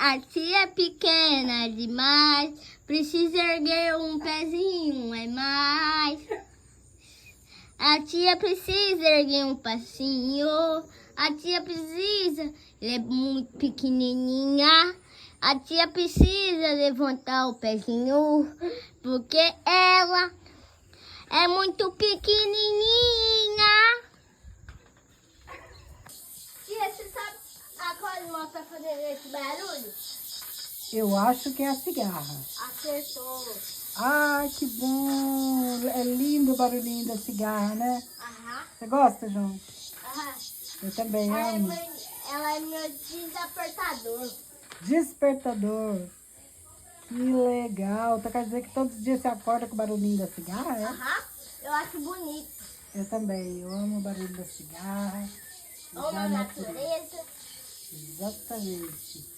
A tia é pequena demais, precisa erguer um pezinho, é mais. A tia precisa erguer um passinho, a tia precisa, ela é muito pequenininha. A tia precisa levantar o pezinho, porque ela é muito pequenininha. Tia, você sabe a coisa para fazer esse barulho? Eu acho que é a cigarra. Acertou. Ai, que bom! É lindo o barulhinho da cigarra, né? Aham. Você gosta, João? Aham. Eu também amo. Ela é meu desapertador. Despertador. Que legal. Então quer dizer que todos os dias você acorda com o barulhinho da cigarra, é? Aham. Eu acho bonito. Eu também. Eu amo o barulho da cigarra. Amo a natureza. Exatamente.